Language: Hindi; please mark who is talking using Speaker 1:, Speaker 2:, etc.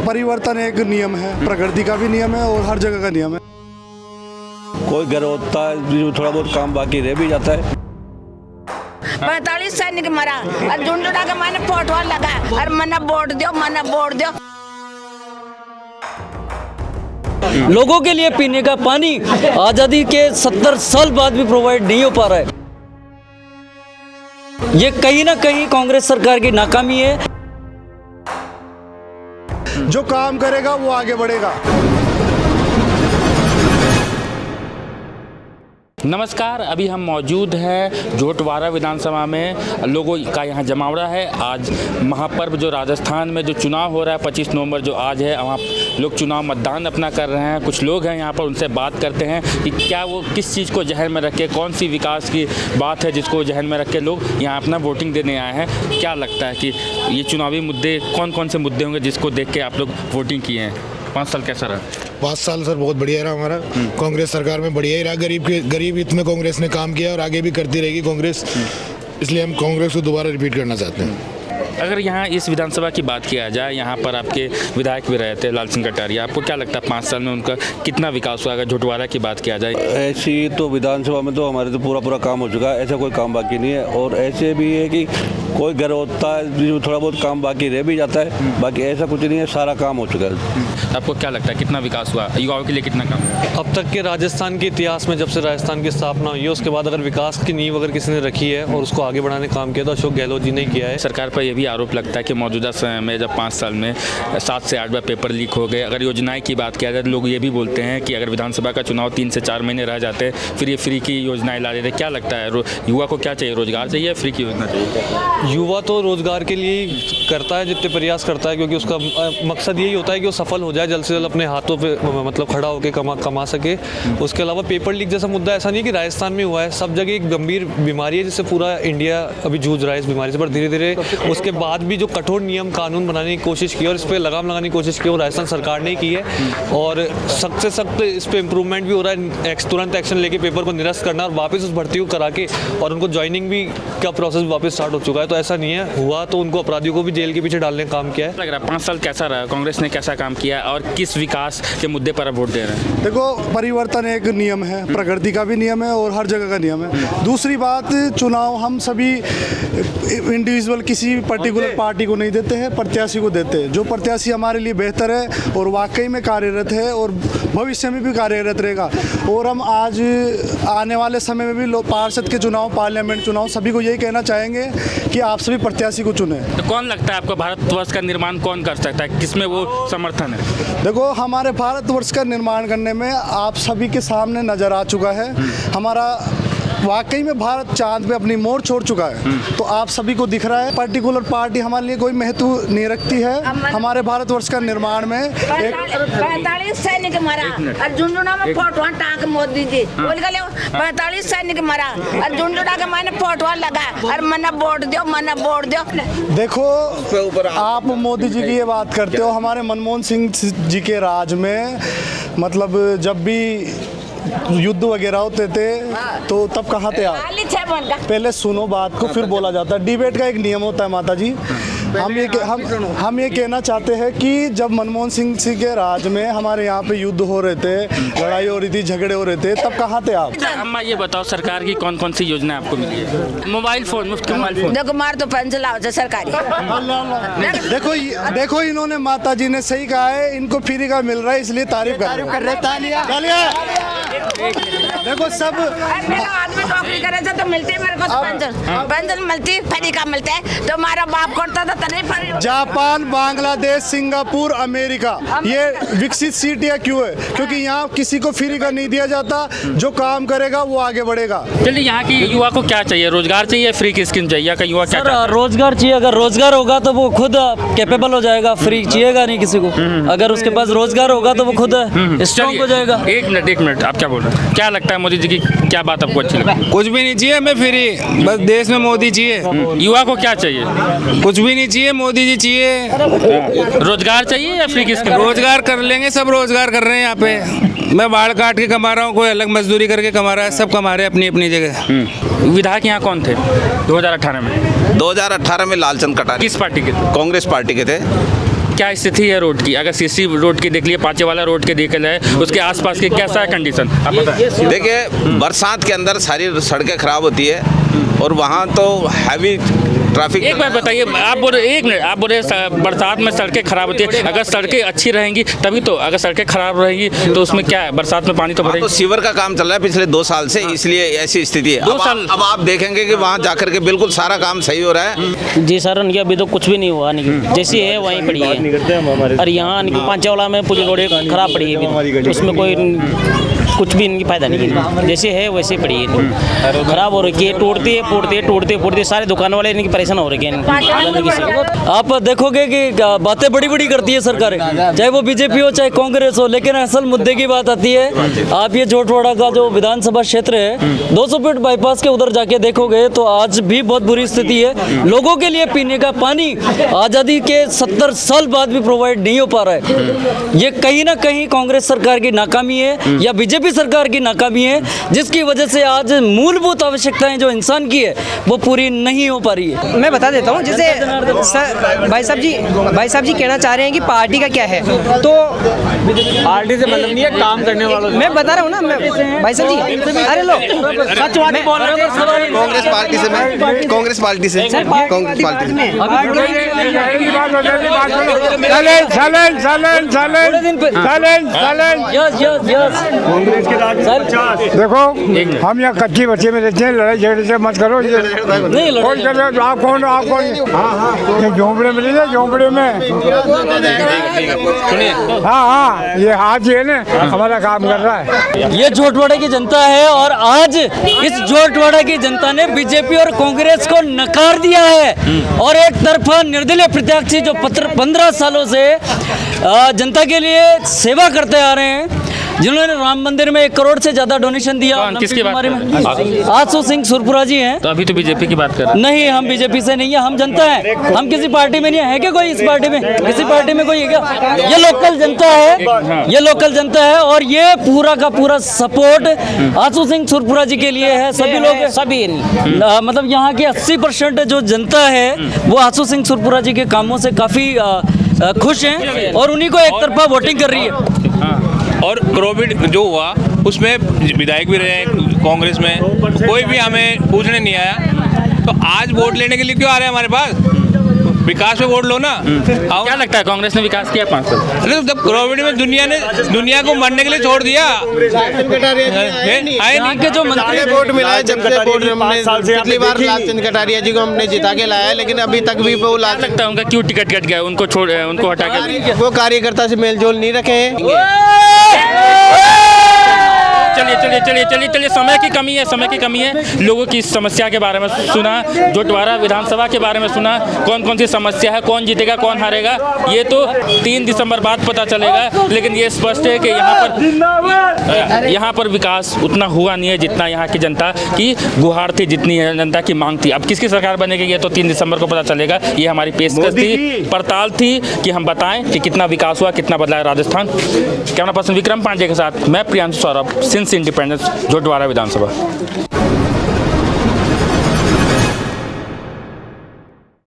Speaker 1: परिवर्तन एक नियम है, प्रकृति का भी नियम है और हर जगह का नियम है।
Speaker 2: कोई घर होता है जो थोड़ा बहुत काम बाकी रह भी जाता है।
Speaker 3: 45 सैनिक मरा और झुंझुना के मैंने फोटो लगा और मना वोट दो।
Speaker 4: लोगों के लिए पीने का पानी आज़ादी के 70 साल बाद भी प्रोवाइड नहीं हो पा रहा है। ये कहीं ना कहीं कांग्रेस सरकार की नाकामी है।
Speaker 1: जो काम करेगा वो आगे बढ़ेगा।
Speaker 5: नमस्कार, अभी हम मौजूद हैं जोटवाड़ा विधानसभा में। लोगों का यहाँ जमावड़ा है। आज महापर्व जो राजस्थान में जो चुनाव हो रहा है 25 नवंबर जो आज है, वहाँ लोग चुनाव मतदान अपना कर रहे हैं। कुछ लोग हैं यहाँ पर, उनसे बात करते हैं कि क्या वो किस चीज़ को जहन में रख के, कौन सी विकास की बात है जिसको जहन में रख के लोग यहाँ अपना वोटिंग देने आए हैं। क्या लगता है कि ये चुनावी मुद्दे कौन कौन से मुद्दे होंगे जिसको देख के आप लोग वोटिंग किए हैं? 5 साल कैसा रहा?
Speaker 6: 5 साल सर बहुत बढ़िया रहा हमारा। कांग्रेस सरकार में बढ़िया ही रहा। गरीब हित में कांग्रेस ने काम किया और आगे भी करती रहेगी कांग्रेस। इसलिए हम कांग्रेस को दोबारा रिपीट करना चाहते हैं।
Speaker 5: अगर यहाँ इस विधानसभा की बात किया जाए, यहाँ पर आपके विधायक भी रहे थे लाल सिंह कटारिया, आपको क्या लगता है 5 साल में उनका कितना विकास हुआ? अगर जोटवाड़ा की बात किया जाए,
Speaker 2: ऐसी तो विधानसभा में तो हमारे तो पूरा काम हो चुका है। ऐसा कोई काम बाकी नहीं है। और ऐसे भी है कि कोई घर होता है जो थोड़ा बहुत काम बाकी रह भी जाता है, बाकी ऐसा कुछ नहीं है, सारा काम हो चुका है।
Speaker 5: आपको क्या लगता है कितना विकास हुआ? युवाओं के लिए कितना काम हुआ?
Speaker 7: अब तक के राजस्थान के इतिहास में जब से राजस्थान की स्थापना हुई है, उसके बाद अगर विकास की नींव अगर किसी ने रखी है और उसको आगे बढ़ाने का काम किया तो अशोक गहलोत जी ने किया है।
Speaker 5: सरकार पर यह भी आरोप लगता है कि मौजूदा समय में जब 5 साल में 7 से 8 बार पेपर लीक हो गए। अगर योजनाएं की बात किया जाए तो लोग ये भी बोलते हैं कि अगर विधानसभा का चुनाव 3 से 4 महीने रह जाते फिर ये फ्री की योजनाएं ला देते। क्या लगता है युवा को क्या चाहिए? रोजगार चाहिए, फ्री की योजना चाहिए?
Speaker 7: युवा तो रोजगार के लिए करता है जितने प्रयास करता है, क्योंकि उसका मकसद यही होता है कि वो सफल हो जाए, जल्द से जल्द अपने हाथों पे मतलब खड़ा होकर कमा सके। उसके अलावा पेपर लीक जैसा मुद्दा ऐसा नहीं है कि राजस्थान में हुआ है, सब जगह एक गंभीर बीमारी है जिससे पूरा इंडिया अभी जूझ रहा है इस बीमारी से। पर धीरे धीरे उसके बाद भी जो कठोर नियम कानून बनाने की कोशिश की और इस पर लगाम लगाने की कोशिश की वो राजस्थान सरकार ने की है। और सख्त से सख्त इस पर इम्प्रूवमेंट भी हो रहा है। तुरंत एक्शन लेके पेपर को निरस्त करना और वापस उस भर्ती को करा के और उनको ज्वाइनिंग भी का प्रोसेस वापस स्टार्ट हो चुका है। तो ऐसा नहीं है, हुआ तो उनको अपराधियों को भी जेल के पीछे डालने का काम किया है।
Speaker 5: लग रहा है 5 साल कैसा रहा? कांग्रेस ने कैसा काम किया और किस विकास के मुद्दे पर आप वोट दे रहे हैं?
Speaker 1: देखो, परिवर्तन एक नियम है, प्रकृति का भी नियम है और हर जगह का नियम है। दूसरी बात, चुनाव हम सभी इंडिविजुअल किसी पर्टिकुलर पार्टी को नहीं देते हैं, प्रत्याशी को देते हैं। जो प्रत्याशी हमारे लिए बेहतर है और वाकई में कार्यरत है और भविष्य में भी कार्यरत रहेगा। और हम आज आने वाले समय में भी पार्षद के चुनाव, पार्लियामेंट चुनाव, सभी को यही कहना चाहेंगे कि आप सभी प्रत्याशी को चुने।
Speaker 5: तो कौन लगता है आपको भारतवर्ष का निर्माण कौन कर सकता है? किसमें वो समर्थन है?
Speaker 1: देखो, हमारे भारतवर्ष का निर्माण करने में आप सभी के सामने नजर आ चुका है। हमारा वाकई में भारत चांद पे अपनी मोड़ छोड़ चुका है। तो आप सभी को दिख रहा है, पर्टिकुलर पार्टी हमारे लिए कोई महत्व नहीं रखती है। हमारे भारतवर्ष का निर्माण में
Speaker 3: 45 सैनिक मरा और झुंझुना में फोटो टांग मोदी जी बोल गए 45 सैनिक मरा और झुंझुना के मैंने फोटो लगा और मना वोट दो।
Speaker 1: देखो, आप मोदी जी की ये बात करते हो, हमारे मनमोहन सिंह जी के राज में मतलब जब भी युद्ध वगैरह होते थे तो तब कहाँ थे आप? पहले सुनो बात को, फिर बोला जाता है। डिबेट का एक नियम होता है माता जी। हम ये कहना चाहते हैं कि जब मनमोहन सिंह जी के राज में हमारे यहाँ पे युद्ध हो रहे थे, लड़ाई हो रही थी, झगड़े हो रहे थे, तब कहाँ थे आप?
Speaker 5: अम्मा ये बताओ, सरकार की कौन कौन सी योजना आपको मिली है? मोबाइल फोन, मुफ्त मोबाइल फोन।
Speaker 3: देखो, मार तो पेंसिल आओ सरकारी।
Speaker 1: देखो इन्होंने, माता जी ने सही कहा है, इनको फ्री का मिल रहा है इसलिए तारीफ कर रहे। देखो सब
Speaker 3: आदमी नौकरी करे थे तो मिलती है मेरे को पेंशन मिलती, फ्री का मिलता है। तो हमारा बाप करता था तो नहीं।
Speaker 1: जापान, बांग्लादेश, सिंगापुर, अमेरिका, ये विकसित सिटियाँ क्यों है? क्योंकि यहाँ किसी को फ्री का नहीं दिया जाता। जो काम करेगा वो आगे बढ़ेगा।
Speaker 5: चलिए, यहाँ की युवा को क्या चाहिए? रोजगार चाहिए, फ्री की स्कीम चाहिए? का युवा क्या चाहता है?
Speaker 4: रोजगार चाहिए। अगर रोजगार होगा तो वो खुद कैपेबल हो जाएगा, फ्री चाहिएगा नहीं किसी को। अगर उसके पास रोजगार होगा तो वो खुद स्ट्रॉन्ग हो जाएगा।
Speaker 5: एक मिनट, आप क्या बोल रहे हैं? क्या लगता है मोदी जी की क्या बात आपको अच्छी लगती है?
Speaker 8: कुछ भी नहीं चाहिए हमें फ्री, बस देश में मोदी चाहिए।
Speaker 5: युवा को क्या चाहिए?
Speaker 8: कुछ भी नहीं चाहिए, मोदी जी चाहिए।
Speaker 5: रोजगार चाहिए या फ्री की स्कीम?
Speaker 8: रोजगार कर लेंगे, सब रोजगार कर रहे हैं यहाँ पे। मैं बाढ़ काट के कमा रहा हूँ, कोई अलग मजदूरी करके कमा रहा है, सब कमा रहे हैं अपनी अपनी जगह।
Speaker 5: विधायक यहाँ कौन थे 2018 में?
Speaker 9: 2018 में लालचंद कटारिया।
Speaker 5: किस पार्टी के थे?
Speaker 9: कांग्रेस पार्टी के थे।
Speaker 5: क्या स्थिति है रोड की? अगर सीसी रोड की देख लिए, पांचेवाला रोड के देख ले, उसके आसपास के कैसा है कंडीशन आप बताएं।
Speaker 9: देखिए, बरसात के अंदर सारी सड़कें खराब होती है और वहाँ तो हैवी ट्रैफिक।
Speaker 5: एक बात बताइए, आप बोल रहे, एक मिनट, आप बोल रहे बरसात में सड़कें खराब होती है। अगर सड़कें अच्छी रहेंगी तभी तो, अगर सड़कें खराब रहेंगी तो उसमें क्या है, बरसात में पानी तो भरेगा।
Speaker 9: तो सीवर का काम चल रहा है पिछले 2 साल से, इसलिए ऐसी स्थिति है।
Speaker 5: 2 साल
Speaker 9: अब आप देखेंगे कि वहाँ जाकर के बिल्कुल सारा काम सही हो रहा है।
Speaker 10: जी सर, उनकी अभी तो कुछ भी नहीं हुआ, जैसी है वहीं पड़ी है। और यहाँ पांचवाला में पूरी रोड खराब पड़ी है अभी, तो उसमें कोई कुछ भी इनकी फायदा नहीं, जैसे है वैसे पड़ी है, खराब हो रही है, टूटते सारे दुकान वाले इनकी परेशान हो रही है।
Speaker 4: आप देखोगे कि बातें बड़ी बड़ी करती है सरकारें, चाहे वो बीजेपी हो चाहे कांग्रेस हो, लेकिन असल मुद्दे की बात आती है। आप ये जोटवाड़ा का जो विधानसभा क्षेत्र है, 200 फीट बाईपास के उधर जाके देखोगे तो आज भी बहुत बुरी स्थिति है। लोगों के लिए पीने का पानी आज़ादी के 70 साल बाद भी प्रोवाइड नहीं हो पा रहा है। ये कहीं ना कहीं कांग्रेस सरकार की नाकामी है या बीजेपी सरकार की नाकामी है, जिसकी वजह से आज मूलभूत आवश्यकताएं जो इंसान की है वो पूरी नहीं हो पा रही है।
Speaker 11: मैं बता देता हूँ, जैसे भाई साहब जी कहना चाह रहे हैं कि पार्टी का क्या है, तो
Speaker 7: पार्टी से मतलब नहीं है, काम करने वालों से।
Speaker 11: मैं बता रहा हूँ ना, मैं भाई साहब जी, अरे लो
Speaker 9: कांग्रेस पार्टी से, मैं कांग्रेस पार्टी से, कांग्रेस पार्टी से।
Speaker 1: देखो, हम यहाँ कच्ची बच्चे में रहते हैं, लड़ाई झगड़े से मत करो।
Speaker 4: नहीं
Speaker 1: आप कौन झोंपड़े में रहते, झोंपड़े में। हाँ, ये हाथ है ना, हमारा काम कर रहा है।
Speaker 4: ये जोटवाड़ा की जनता है और आज इस जोटवाड़ा की जनता ने बीजेपी और कांग्रेस को नकार दिया है और एक तरफा निर्दलीय प्रत्याशी जो 15 सालों से जनता के लिए सेवा करते आ रहे हैं, जिन्होंने राम मंदिर में 1 करोड़ से ज्यादा डोनेशन दिया।
Speaker 5: किसकी बात में?
Speaker 4: आशु सिंह सुरपुराजी हैं।
Speaker 5: तो अभी तो बीजेपी की बात कर रहे हैं।
Speaker 4: नहीं, हम बीजेपी से नहीं है, हम जनता है। हम किसी पार्टी में नहीं है क्या? कोई इस पार्टी में, किसी पार्टी में कोई है क्या? ये लोकल जनता है, ये लोकल जनता है और ये पूरा का पूरा सपोर्ट आशु सिंह सुरपुरा जी के लिए है। सभी लोग, सभी मतलब यहाँ की 80% जो जनता है वो आशु सिंह सुरपुरा जी के कामों से काफी खुश हैं और उन्हीं को एक तरफा वोटिंग कर रही है।
Speaker 8: और कोविड जो हुआ उसमें विधायक भी रहे कांग्रेस में, कोई भी हमें पूछने नहीं आया। तो आज वोट लेने के लिए क्यों आ रहे हैं हमारे पास? विकास पे वोट लो ना।
Speaker 5: क्या लगता है कांग्रेस ने विकास किया 5 साल?
Speaker 8: अरे जब कोविड में दुनिया को मरने के लिए छोड़ दिया,
Speaker 4: के जो मंत्री
Speaker 9: वोट मिला है, जब से वोट हमने पिछली बार लालचंद कटारिया जी को हमने जिता के लाया है, लेकिन अभी तक भी वो
Speaker 5: लगता है उनका क्यों टिकट कट गया, उनको छोड़, उनको हटा के?
Speaker 9: वो कार्यकर्ता से मेलजोल नहीं रखे हैं।
Speaker 5: चलिए, समय की कमी है। लोगों की समस्या के बारे में सुना, जोटवाड़ा विधानसभा के बारे में सुना, कौन कौन सी समस्या है, कौन जीतेगा कौन हारेगा, ये तो 3 दिसंबर बाद पता चलेगा। लेकिन ये स्पष्ट है कि यहाँ पर विकास उतना हुआ नहीं है जितना यहाँ की जनता की गुहार थी, जितनी जनता की मांग थी। अब किसकी सरकार बनेगी ये तो 3 दिसंबर को पता चलेगा। ये हमारी पेशकश थी, पड़ताल थी कि हम बताएं कि कितना विकास हुआ, कितना बदला है राजस्थान। कैमरा पर्सन विक्रम पांडे के साथ मैं प्रियांशु सौरभ, सिंस इंडिपेंडेंस, जोटवाड़ा विधानसभा।